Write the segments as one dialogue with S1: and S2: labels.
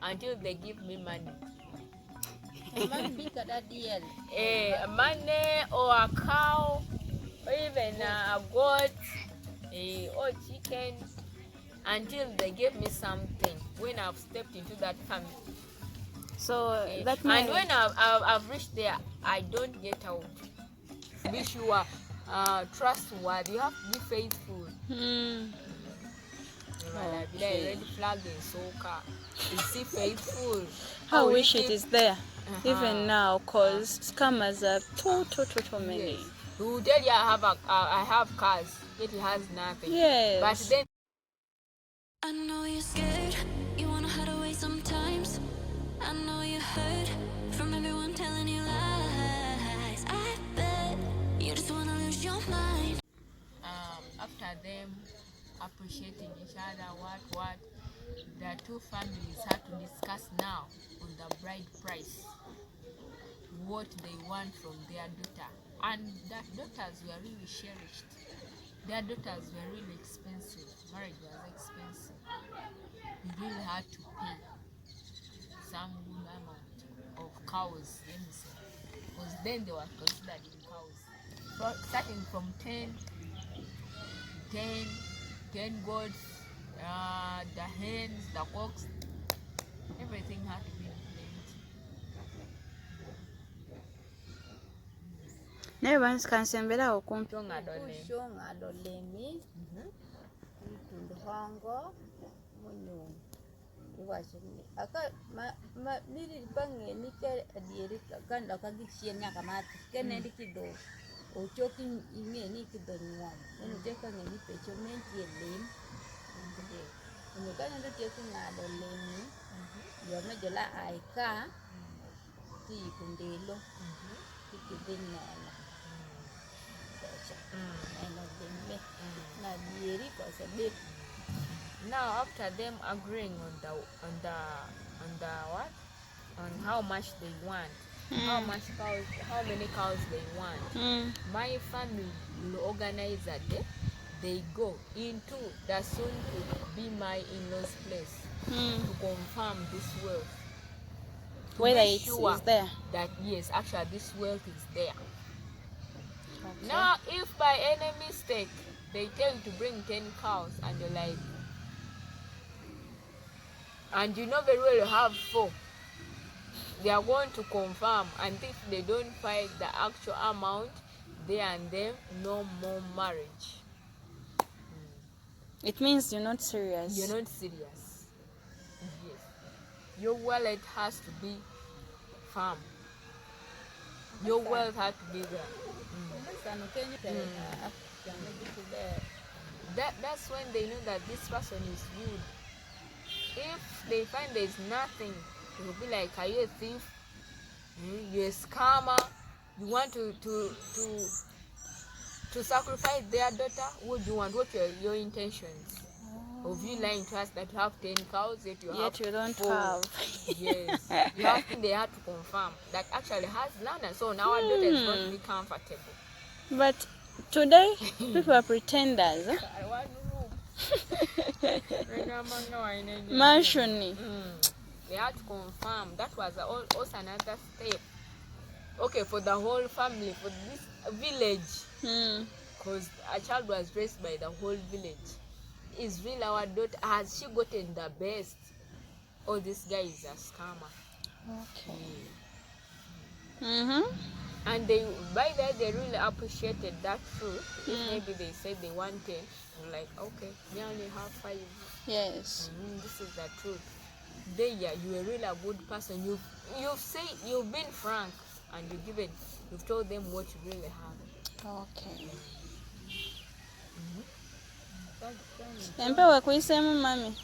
S1: until they give me money.
S2: Money
S1: or a cow, or even a goat, or chicken, until they give me something when I've stepped into that family.
S3: So that
S1: means, and when I've reached there, I don't get out. Be sure, trustworthy. You have to be faithful.
S3: Okay.
S1: Red flag in soccer. You see, faithful.
S3: I wish it is there even now, cause scammers are too many.
S1: Yes. He will tell you I have cars, yet he has nothing.
S3: Yes.
S1: But then
S4: I know you're scared, you wanna hide away sometimes. I know you hurt from everyone telling you lies. I bet you just wanna lose your mind.
S1: After them appreciating each other, what the two families had to discuss now on the bride price, what they want from their daughter, and that daughters were really cherished. Their daughters were really expensive. Marriage was expensive. You really had to pay some good amount of cows, let me say, because then they were considered in cows. So starting from 10 goats, the hens, the cocks, everything had to be in plenty.
S3: Never can send better or come.
S2: Aka nili bange nike adieri kan akagichien nyaka mat kene dikido ochoki inge ni kido nyuom ene teka ngeni pecho mentie lim ene kan ndo teki ngado lim yo me jola aika ti kundelo tikidinno na dieri kwa sababu. Now after them agreeing on the what, on how much they want, how many cows they want, my family will organize a day. They go into the soon to be my in-laws place to confirm this wealth,
S3: whether it is there,
S1: that yes, actually this wealth is there.
S3: Okay.
S1: Now if by any mistake they tell you to bring 10 cows and you're like, and you know very well you have 4, they are going to confirm, and if they don't find the actual amount, they and them, no more marriage.
S3: It means you're not serious.
S1: You're not serious. Yes. Your wallet has to be firm. Your wealth has to be there. That's when they know that this person is good. If they find there's nothing, they will be like, are you a thief? You're a scammer? You want to sacrifice their daughter? What do you want? What are your intentions? Of you lying to us that you have 10 cows, yet you
S3: don't
S1: 4.
S3: have.
S1: Yes. You have to, they had to confirm that actually has land, and so now our daughter is going to be comfortable.
S3: But today, people are pretenders.
S1: I want
S3: Mansioni.
S1: They had to confirm. That was also another step. Okay, for the whole family, for this village, because a child was raised by the whole village. Is really our daughter? Has she gotten the best? Oh, this guy is a scammer.
S3: Okay.
S1: And they, by that, they really appreciated that truth. If maybe they said they wanted, like, okay, we only have 5.
S3: Yes.
S1: This is the truth. There, you are really a good person. You've said, you've been frank, and you've told them what you really have.
S3: Okay. Empewa kuisema mami.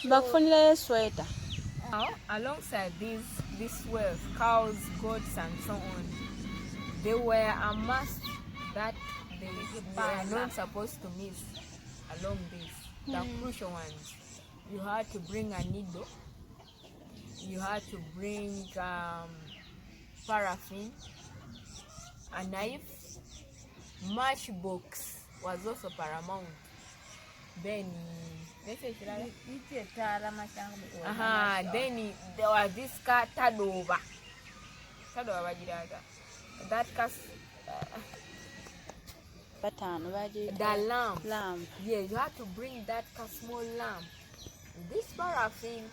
S3: Bakufunira sweater.
S1: Now, alongside this wealth, cows, goats, and so on, they were a must that they were not supposed to miss along this. The crucial ones. You had to bring a needle. You had to bring paraffin, a knife, matchbox was also paramount. Then
S2: ikyetala mashangu
S1: Then there was this car Tadova bagiraga. That car,
S3: Batano baji.
S1: the lamp.
S3: Lamp.
S1: Yeah, you had to bring that small lamp. This paraffin,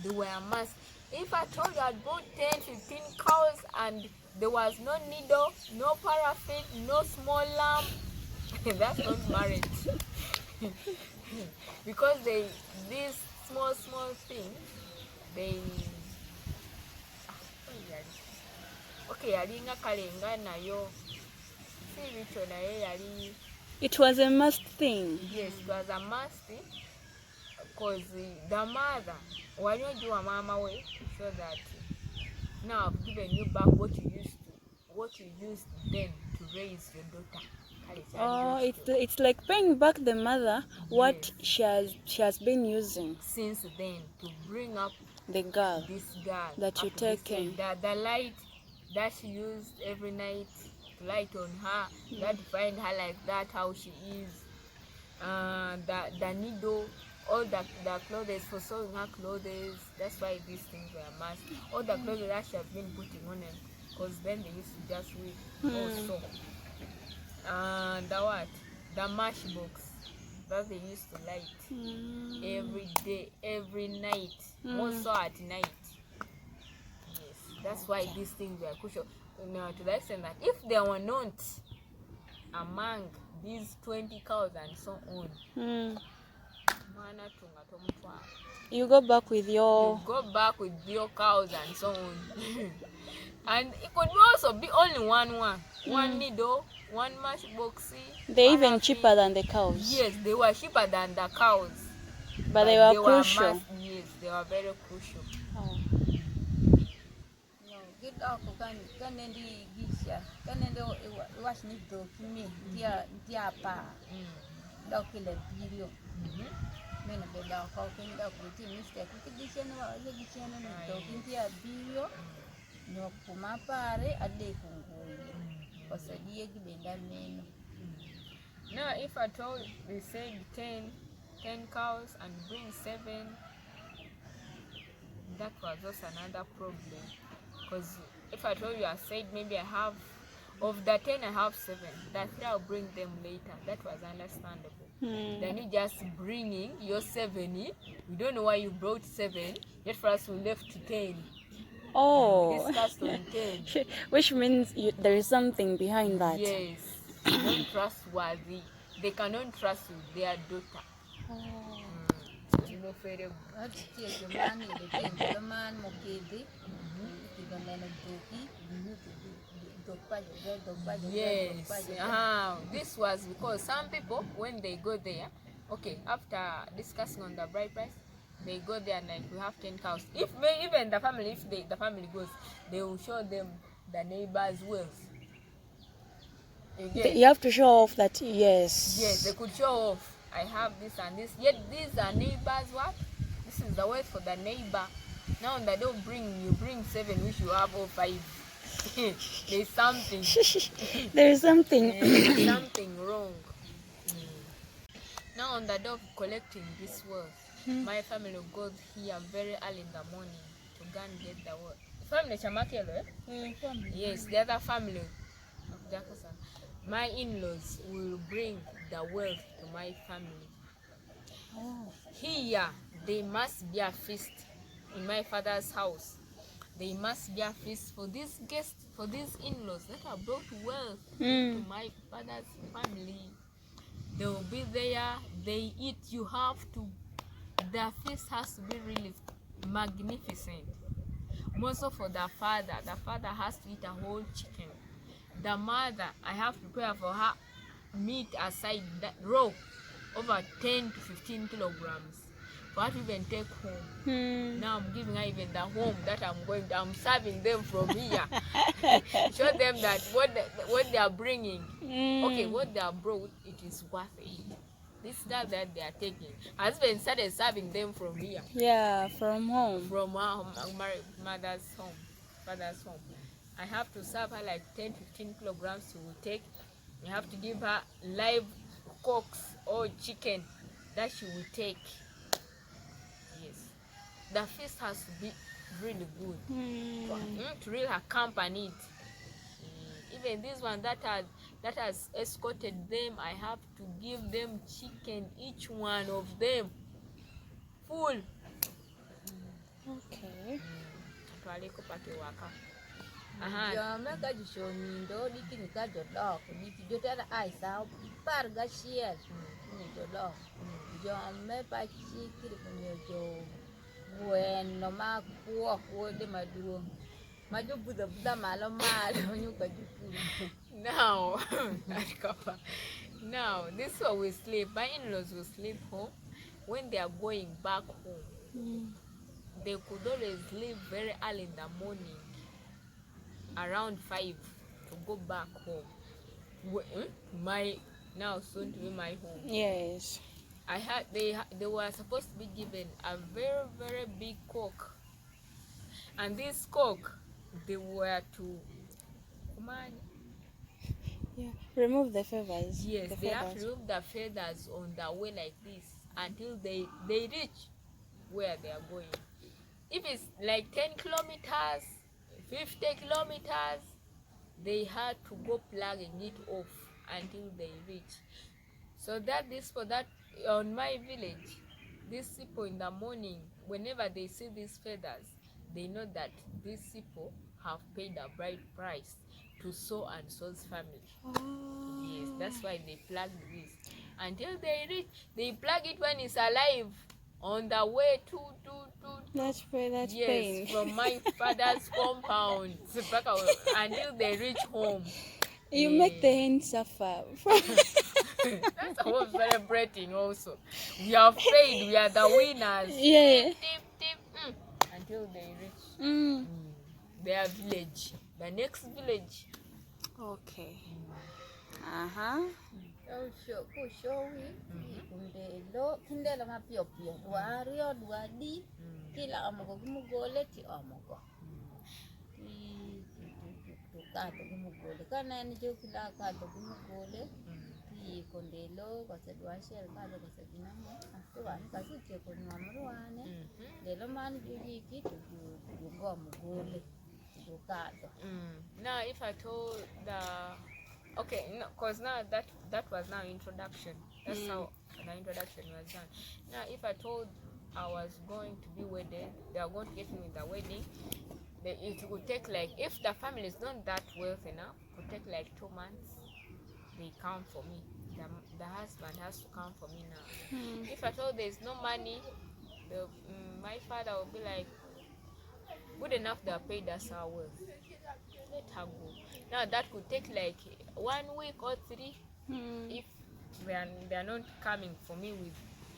S1: they were mass. If I told you I'd bought 10, 15 cows and there was no needle, no paraffin, no small lamp, that's not marriage. Because these small things, they okay, yalinga kalenga nayo. See which one yali.
S3: It was a must thing.
S1: Yes, it was a must because the mother, when you do a mama way, so that now I've given you back what you used then to raise your daughter.
S3: Oh, it's like paying back the mother what she has been using
S1: since then to bring up
S3: the girl,
S1: this girl
S3: that you taken.
S1: The light that she used every night to light on her, that find her like that how she is. The needle, all the clothes for sewing her clothes. That's why these things were a must. All the clothes that she has been putting on them, because then they used to just wear also. And the matchbox that they used to light every day, every night, also at night. Yes, that's why these things were crucial. Now, to the extent that if they were not among these 20 cows and so on,
S3: you go back with your
S1: cows and so on. And it could also be only one needle, one matchbox.
S3: They're even cheaper than the cows.
S1: Yes, they were cheaper than the cows.
S3: But they were crucial.
S1: Yes, they were very crucial.
S3: Oh.
S2: No, get off can endi gisha. Can endi wash ni do kimi dia pa. Dokile video. Mena be da ko kin da ko ti mistake ki gisha na wa gisha na ni do kin dia video. No kuma pare ade kungoyi. Pasadie gibenda meno.
S1: Now if I told we said 10 cows and bring 7, that was also another problem. Because if I told you I said maybe I have of the 10 I have 7, that I'll bring them later. That was understandable. Then you just bringing your 7. We don't know why you brought 7. Yet for us we left 10.
S3: Oh,
S1: discussed on 10.
S3: Which means there is something behind that.
S1: Yes, not trustworthy. They cannot trust you, their daughter. Yes, this was because some people, when they go there, okay, after discussing on the bride price, they go there and like, we have 10 cows. Even the family, the family goes, they will show them the neighbor's wealth. Again,
S3: you have to show off that, yes.
S1: Yes, they could show off. I have this and this. Yet these are neighbors. What? This is the wealth for the neighbor. Now they don't you bring 7, which you have all 5. There's something.
S3: There's something.
S1: There's something wrong. Now on the day of collecting this wealth, my family goes here very early in the morning to go and get the wealth. Family Chamakelo? Yes, the other family of Jefferson. My in-laws will bring the wealth to my family. Here, there must be a feast in my father's house. There must be a feast for these guests, for these in-laws that have brought wealth to my father's family. They will be there, they eat, you have to, the feast has to be really magnificent. Also for the father has to eat a whole chicken. The mother, I have to prepare for her meat aside, that raw, over 10 to 15 kilograms. For her to even take home. Now I'm giving her even the home that I'm serving them from here. Show them that what they are bringing, okay, what they are brought, it is worth it. This stuff that they are taking has been started serving them from here.
S3: Yeah, from home.
S1: From her mother's home, father's home. I have to serve her like 10-15 kilograms she will take. You have to give her live cocks or chicken that she will take. Yes, the feast has to be really good to really accompany it. Even this one that has escorted them, I have to give them chicken, each one of them full.
S3: Okay.
S1: Atwaliko pake waka.
S2: Jome ka jishonindo diki ni ka jodok diki jotera aisa par gachiel ni jodok. Jome pa chikiri kunyo jo gweno ma kuode maduong' ma jo budha malo nyuka jukuru.
S1: Now this one will sleep. My in-laws will sleep home. When they are going back home, they could always leave very early in the morning, around 5, to go back home. My now soon to be my home.
S3: Yes.
S1: They were supposed to be given a very, very big cock, and this cock they were to
S3: remove the feathers.
S1: Yes, they have to remove the feathers on the way like this until they reach where they are going. If it's like 10 kilometers, 50 kilometers, they had to go plugging it off until they reach. So that on my village, these people in the morning, whenever they see these feathers, they know that these people have paid a bride price to so and so's family. Yes, that's why they plug this until they reach. They plug it when it's alive on the way to
S3: That's
S1: yes,
S3: pain.
S1: from my father's compound until they reach home.
S3: You make the hen suffer.
S1: That's how we're celebrating also. We have paid, we are the winners.
S3: Yeah.
S1: Until they reach their village, the next village.
S3: Okay.
S2: Kushowi kundelo kindelo mapio wario dwadi kila amoko kumugole ti amoko kato kumugole kana ni jo kila kato kumugole ti kondelo kasedwa shel kato kasedinamo astuwa kasuche kunwa mruane lelo man juji kitu jungo mugole kato.
S1: Now if I told okay, no, cause now that was now introduction. That's how the introduction was done. Now if I told I was going to be wedded, they are going to get me with the wedding, it would take like, if the family is not that wealthy enough, it would take like 2 months. They come for me. The husband has to come for me now. If I told there is no money, my father will be like, good enough they are paid us our worth. Let her go. Now that could take like 1 week or 3 if they are not coming for me with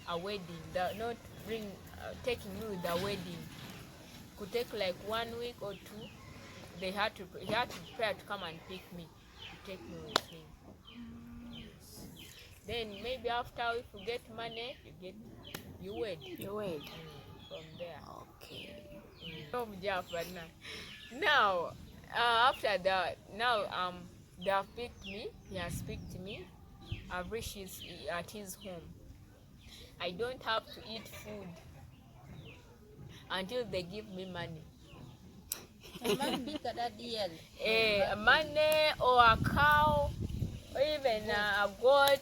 S1: a wedding. They are not taking me with a wedding. Could take like 1 week or 2. He had to prepare to come and pick me, to take me with him. Then maybe after, if you get money, you wed. From there.
S3: Okay.
S1: Now after that, now they have picked me. He has picked me. I've reached at his home. I don't have to eat food until they give me money. Money or a cow, or even a goat,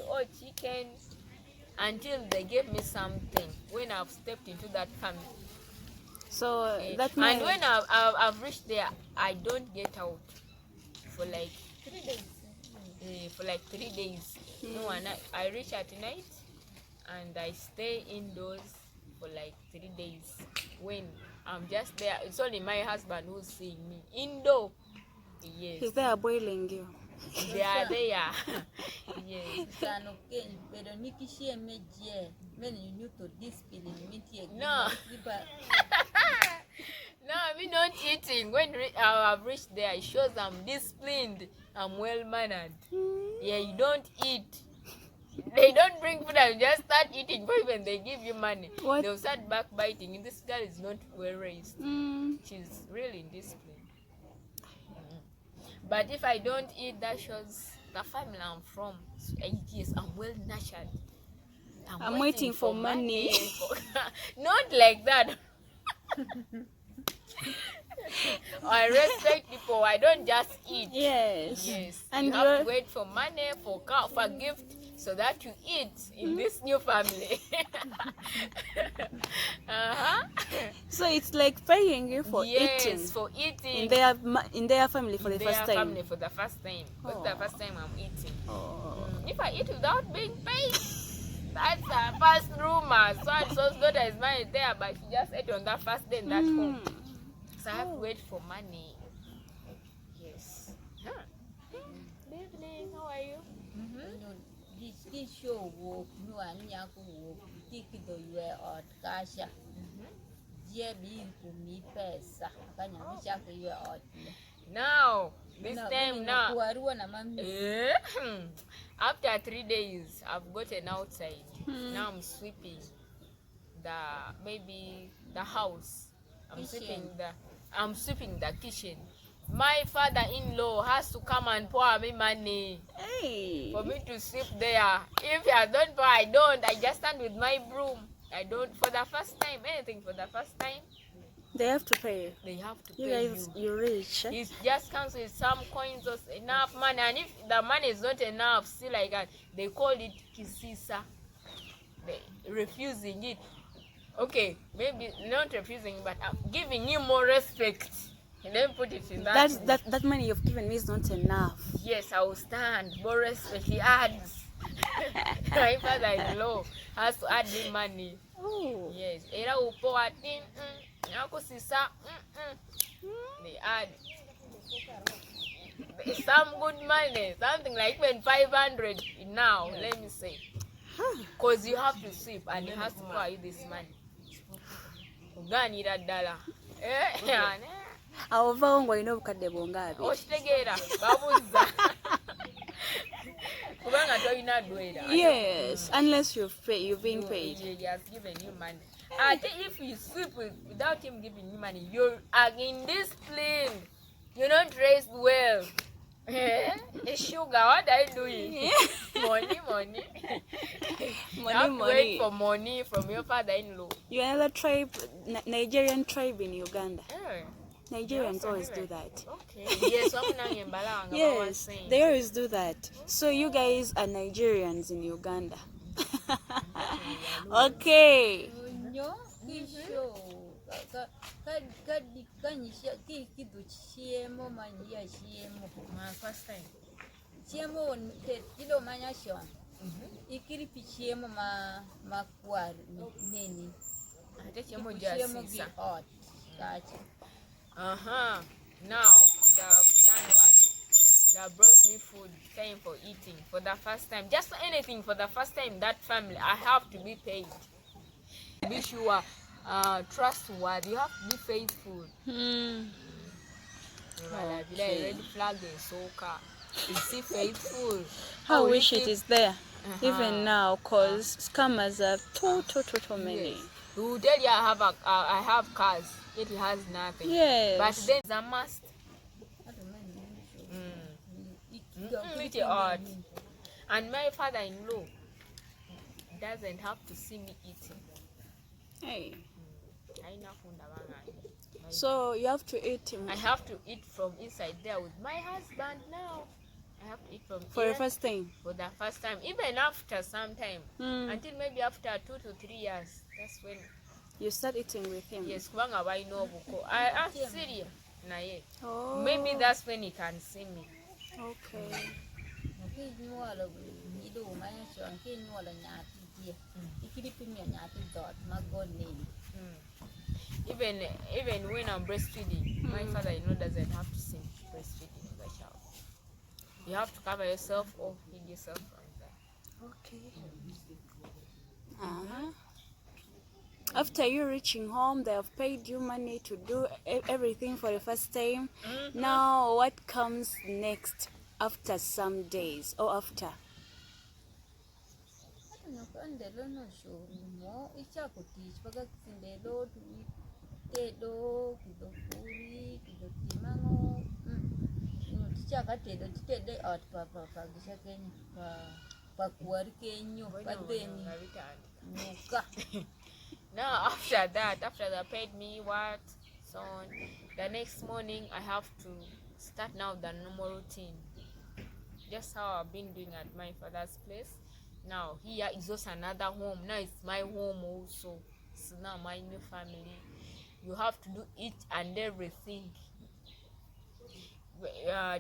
S1: or chicken, until they give me something when I've stepped into that family.
S3: So that
S1: means, and when I've reached there, I don't get out for like 3 days. For like 3 days. No, I reach at night and I stay indoors for like 3 days. When I'm just there, it's only my husband who's seeing me indoor. Yes.
S3: He's there boiling you.
S1: They are there. Yes. No. No, I'm not eating. When I've reached there, it shows I'm disciplined. I'm well mannered. Yeah, you don't eat. They don't bring food and just start eating. But when they give you money, they'll start backbiting. This girl is not well raised. She's really disciplined. But if I don't eat, that shows the family I'm from. Yes, I'm well nurtured.
S3: I'm waiting for money.
S1: Not like that. I respect people. I don't just eat.
S3: Yes.
S1: Yes.
S3: And
S1: you have to wait for money, for gift, so that you eat in this new family.
S3: So it's like paying you for
S1: yes,
S3: eating.
S1: for eating.
S3: In their family for the first time.
S1: Family for the first time. That's the first time I'm eating. If I eat without being paid, that's the first rumor. So-and-so's daughter is married there, but she just ate on that first day in that home. So I have to wait for money. Yes. Good evening. How are you?
S2: This show work no anyaku work tikido yue ot kasha. Je bi kumi pesa kanya mishaka yue ot.
S1: Now, this time now.
S2: Kuarua na mami.
S1: After 3 days, I've gotten outside. Now I'm sweeping the house. I'm sweeping the kitchen. My father-in-law has to come and pour me money for me to sweep there. If I don't pour, I don't. I just stand with my broom. I don't. For the first time, anything for the first time.
S3: They have to pay.
S1: They have to
S3: you
S1: pay
S3: guys, you're rich.
S1: He just comes with some coins or enough money. And if the money is not enough, still like that, they call it kisisa. They refusing it. Okay, maybe not refusing, but giving him more respect. And then put it in
S3: that money you've given me is not enough.
S1: Yes, I will stand. More respect. He adds. My father-in-law has to add the money.
S3: Oh.
S1: Yes. Era upo atin. Sisa. They add. Some good money. Something like even 500 now. Let me say. Because you have to sweep and he has to pay you this money. Uganira dollar.
S3: Awova ngo ino bukadde bongabi.
S1: Oshtegera babuza. Kubanga toyina dwera.
S3: Yes, unless you've been paid.
S1: He has given you money. If you sweep without him giving you money, you are indisciplined. You're not raised well. Sugar, what are you doing? Money. You have to wait for money from your father-in-law.
S3: You're another tribe, Nigerian tribe in Uganda. Nigerians always do that.
S1: Okay. Yes,
S3: yes, they always do that. So you guys are Nigerians in Uganda. Okay.
S1: My first time.
S2: Chiemo kilo manya shon. Ikiri pichiemo makwar neni.
S1: Chiemo
S2: gi hot. Gotcha.
S1: Now they've done what? They brought me food, time for eating for the first time. Just for anything for the first time, that family, I have to be paid. Be sure, trustworthy. You have to be faithful. Red flag and soca. Is he faithful?
S3: I wish it is there, even now, cause scammers are too many.
S1: Yes. He will tell you I have cars. It has nothing.
S3: Yes.
S1: But then it's a must. And my father-in-law doesn't have to see me eating.
S3: Hey. So you have to eat him.
S1: I have to eat from inside there with my husband now. I have to eat from
S3: for the first time.
S1: For the first time, even after some time, until maybe after 2 to 3 years, that's when
S3: you start eating with him.
S1: Yes, I asked Syria.
S3: Oh.
S1: Maybe that's when he can see me.
S3: Okay.
S1: Even when I'm breastfeeding, my father-in-law doesn't have to see me breastfeeding the child. You have to cover yourself or feed yourself from there.
S3: Okay. After you reaching home, they have paid you money to do everything for the first time. Now, what comes next after some days or after?
S2: pakuwarika ennyo baddeni muka.
S1: Now after they paid me what so on, the next morning I have to start now the normal routine, just how I've been doing at my father's place. Now here is just another home. Now it's my home also. It's now my new family. You have to do each and everything.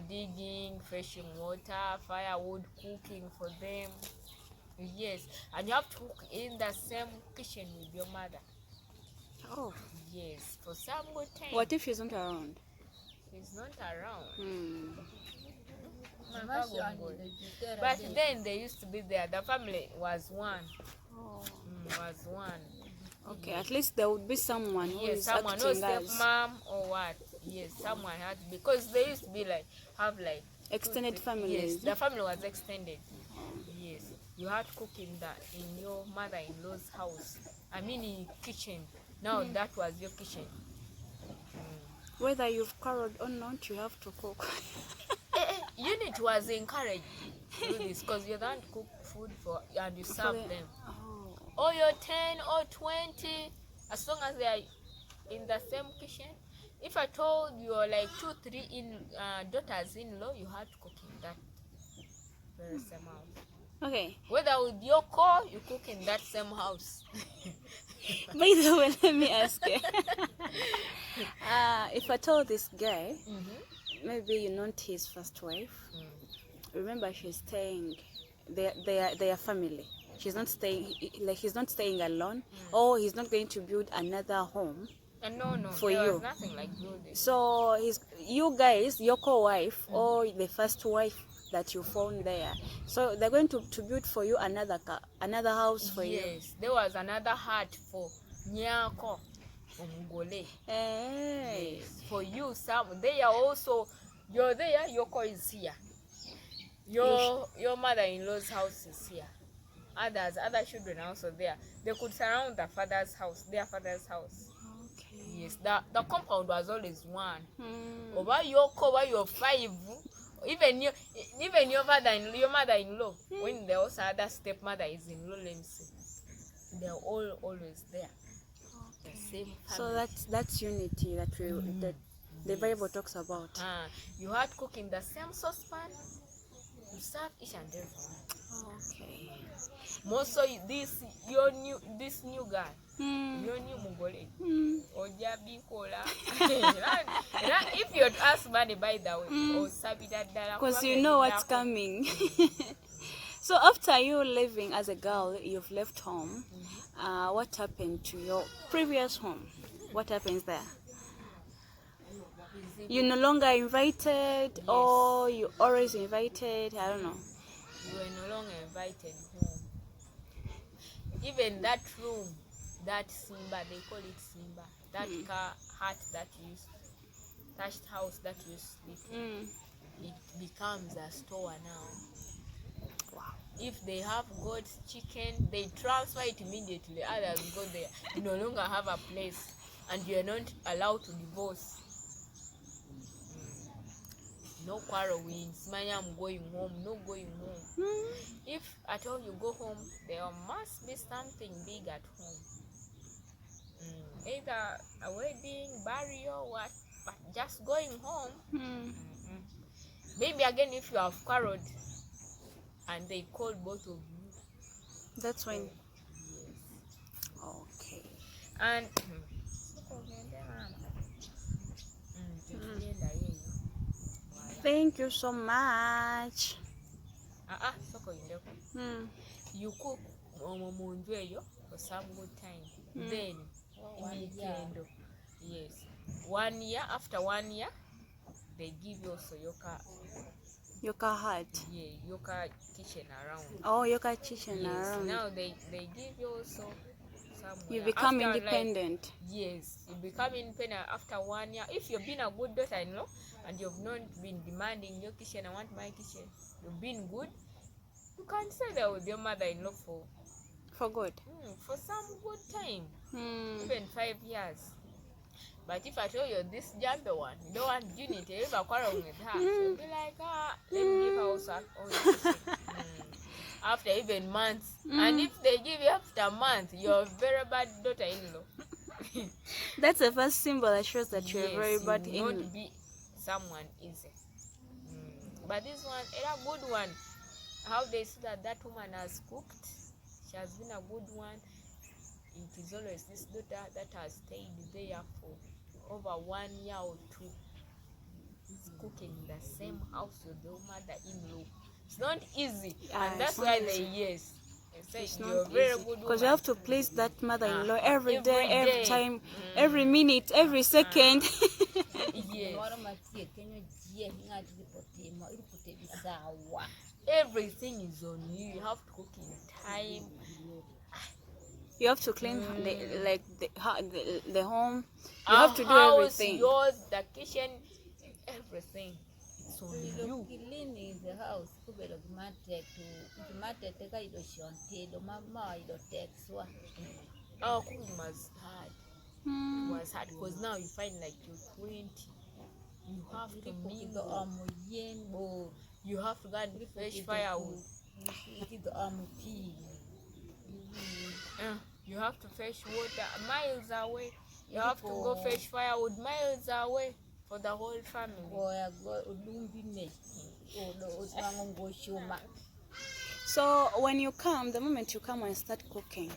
S1: Digging, fetching water, firewood, cooking for them. Yes, and you have to cook in the same kitchen with your mother.
S3: Oh.
S1: Yes, for some good time.
S3: What if she's not around?
S1: She's not around. But then they used to be there. The family was one.
S3: Oh.
S1: Was one.
S3: Okay, at least there would be someone who is
S1: someone
S3: acting
S1: knows
S3: as
S1: mom or what. Yes, someone had to, because they used to be like have like
S3: extended families.
S1: Yes, the family was extended. Yes, you had to cook in your mother-in-law's house. I mean in kitchen. Now that was your kitchen.
S3: Whether you've quarreled or not, you have to cook.
S1: Unit was encouraged to do this because you don't cook food for and you serve them.
S3: Oh.
S1: Or you're 10 or 20, as long as they are in the same kitchen. If I told you're like 2, 3 daughters-in-law, you had to cook in that very same house.
S3: Okay.
S1: Whether with your core, you cook in that same house.
S3: By the way, let me ask you. If I told this guy, maybe you're not his first wife. Remember, she's staying. They are family. She's not staying. Like he's not staying alone, or he's not going to build another home.
S1: No,
S3: for
S1: there
S3: you.
S1: was nothing like building.
S3: So you guys, your co-wife or the first wife that you found there, so they're going to build for you another house for you.
S1: Yes, there was another hut for Nyako Omugole.
S3: Hey.
S1: Yes, for you, some they are also. You're there. Your co is here. Your mother-in-law's house is here. Other children are also there. They could surround the father's house, their father's house.
S3: Okay.
S1: Yes, the compound was always one. Over your cover, your 5, even your mother-in-law, when the also other stepmother is in law, let me say, they're all always there.
S3: Okay.
S1: The same family.
S3: So that's unity that that the Bible talks about.
S1: You had to cook in the same saucepan. You serve each and every one.
S3: Okay.
S1: Most so this new guy, your new mugole, Ojabikola. If you ask money, by the way, or Sabida,
S3: because you know what's coming. So after you leaving as a girl, you've left home. What happened to your previous home? What happens there? You're no longer invited, or you always invited? I don't know.
S1: You were no longer invited home. Even that room, that Simba, they call it Simba, that car hut that you thatched house that you sleep, it becomes a store now.
S3: Wow.
S1: If they have got chicken, they transfer it immediately. Others go there. You no longer have a place, and you are not allowed to divorce. No quarreling. Smanya, I'm going home. No going home. If at all you go home, there must be something big at home. Either a wedding, burial, what? But just going home. Maybe again if you have quarreled and they call both of you.
S3: That's when.
S1: Yes.
S3: Okay.
S1: And
S3: Thank you so much.
S1: You cook for some good time. Then weekend. Yes. 1 year, after 1 year, they give you also
S3: Yoka hut.
S1: Yeah, yoga kitchen around.
S3: Oh, yoga kitchen around.
S1: Now they give you also somewhere.
S3: You become
S1: after,
S3: independent.
S1: Like, yes, you become independent after 1 year. If you've been a good daughter-in-law and you've not been demanding your kitchen, I want my kitchen, you've been good, you can stay there with your mother-in-law
S3: for good.
S1: For some good time, even 5 years. But if I tell you this Jambe one, you don't want unity, you ever quarrel with her, you'll be like, let me give her also. after even months. And if they give you after a month, you're a very bad daughter-in-law.
S3: That's the first symbol that shows that you're
S1: Yes,
S3: very
S1: you
S3: bad
S1: will
S3: in.
S1: not be someone easy. But this one is a good one. How they see that that woman has cooked, she has been a good one. It is always this daughter that has stayed there for over 1 year or 2. Is cooking in the same house with the mother-in-law. It's not easy,
S3: Yeah,
S1: and that's
S3: it's not
S1: why
S3: easy.
S1: they say
S3: It's
S1: you're a
S3: not
S1: very
S3: easy
S1: good
S3: because you
S1: woman.
S3: have to please that mother-in-law every
S1: Every
S3: day, every
S1: day.
S3: time, every minute, every second.
S1: Yes.
S2: Moro matie kenyo jie ngati ripotemo iripote bisawa.
S1: Everything is on you. You have to cook in time.
S3: You have to clean the home. You
S1: Our
S3: have to do
S1: house,
S3: everything.
S1: yours, the kitchen, everything. It's on
S2: Ilo
S1: you.
S2: kilini the house kubelo kimate teka ilo shonte do mama ilo texwa.
S1: Our cooking was hard. It
S3: Hmm.
S1: was hard because now you find like you're 20. You have to mingle.
S2: Yenbo.
S1: You have to go and fresh firewood. You have to fetch water miles away. You have to go fetch firewood miles away for the whole family.
S3: So when you come, the moment you come and start cooking,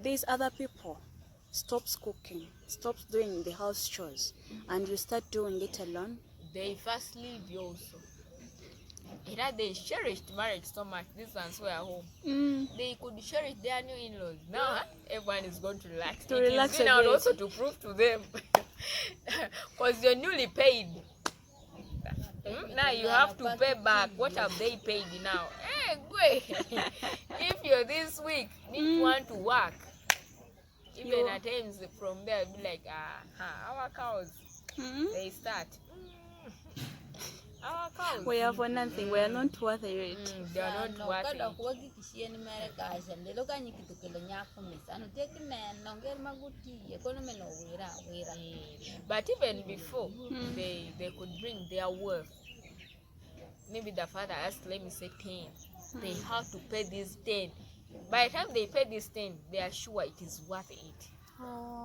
S3: these other people stops cooking, stops doing the house chores, and you start doing it alone.
S1: They first leave you also. They cherished marriage so much. These ones were home. They could cherish their new in-laws. Now everyone is going to relax.
S3: To
S1: it
S3: relax
S1: is been
S3: a
S1: out
S3: bit.
S1: also to prove to them, because you're newly paid. Now you have to pay back. What have they paid now? Hey, if you're this week, need want to work. Even at times from there, be like, our cows. They start. Our cows.
S3: We are for nothing. We are not worth it.
S1: They are not worth it. But even before, they could bring their worth. Maybe the father asked, let me say 10. They have to pay this 10. By the time they pay this 10, they are sure it is worth it.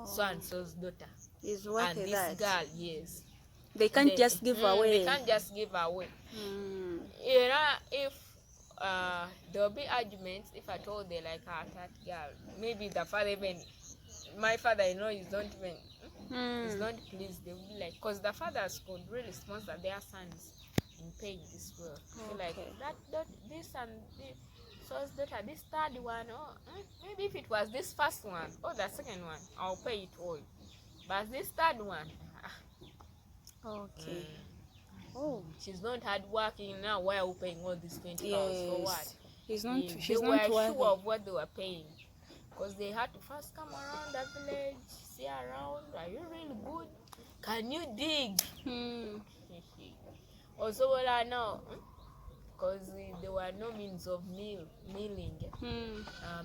S1: So and so's daughter.
S3: Is worth
S1: And
S3: it.
S1: this girl, yes.
S3: They can't just give away.
S1: They can't just give away. You know, if there will be arguments, if at all they like that girl, maybe the father even, my father-in-law is not even, is not pleased. They will be like, because the fathers could really sponsor their sons in paying this work. Like that, this and this. So daughter, this third one, maybe if it was this first one or the second one, I'll pay it all. But this third one,
S3: Okay. Oh,
S1: she's not hard working now. Why are we paying all these 20 pounds for what?
S3: He's not.
S1: They
S3: She's
S1: were
S3: not
S1: sure
S3: worth
S1: of what they were paying, because they had to first come around the village, see around. Are you really good? Can you dig? Also, well, I know, because there were no means of milling,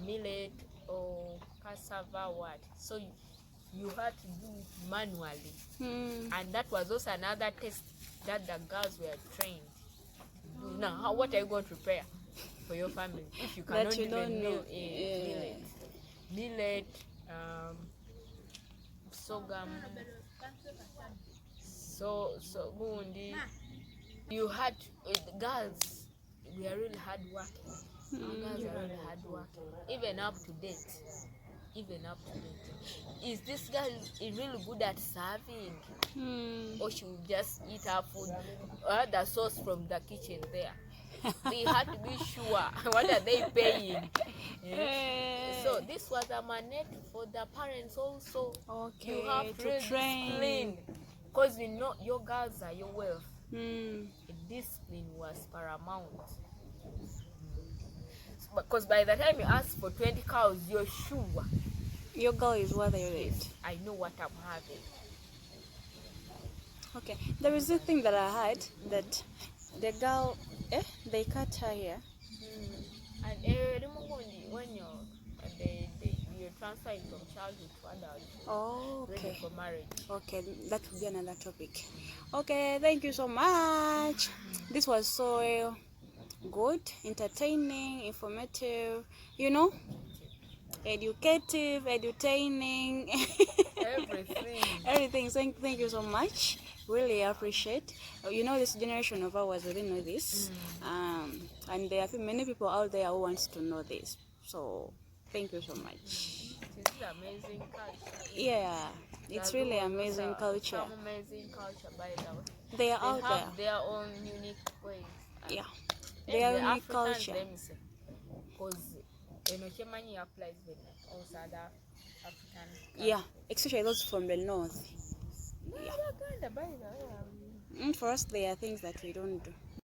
S1: millet or cassava, what. So you had to do it manually. And that was also another test that the girls were trained to do. Now, what are you going to prepare for your family if you cannot
S3: That you
S1: even
S3: don't know.
S1: millet, sorghum, so gundi. You had girls. We are really hard working. Girls are really hard working. Even up to date. Is this girl really good at serving? Or she will just eat her food, the sauce from the kitchen there? They had to be sure what are they paying. So this was a mandate for the parents also.
S3: Okay,
S1: You have
S3: to train.
S1: Because you know your girls are your wealth. Discipline was paramount. Because by the time you ask for 20 cows, you're sure
S3: your girl is worth it.
S1: yes, I know what I'm having.
S3: Okay, there is a thing that I heard that the girl, they cut her here.
S1: And when you're transferring from childhood to adulthood, ready for marriage.
S3: Okay, that will be another topic. Okay, thank you so much. This was so good, entertaining, informative, you know, educative, entertaining,
S1: Everything.
S3: everything. Thank you so much. Really appreciate. You know, this generation of ours, we didn't know this, and there are many people out there who wants to know this. So thank you so much.
S1: This is amazing culture.
S3: Yeah, it's really amazing culture.
S1: Some amazing culture, by the way.
S3: They are
S1: They
S3: out
S1: have
S3: there.
S1: their own unique ways.
S3: Yeah,
S1: And
S3: they are
S1: the
S3: unique
S1: Africans,
S3: culture.
S1: them say, because Enochemani applies with also other African
S3: Yeah,
S1: countries.
S3: especially those from the north.
S1: No,
S3: Yeah.
S1: Uganda, by the way.
S3: For us, there are things that we don't do.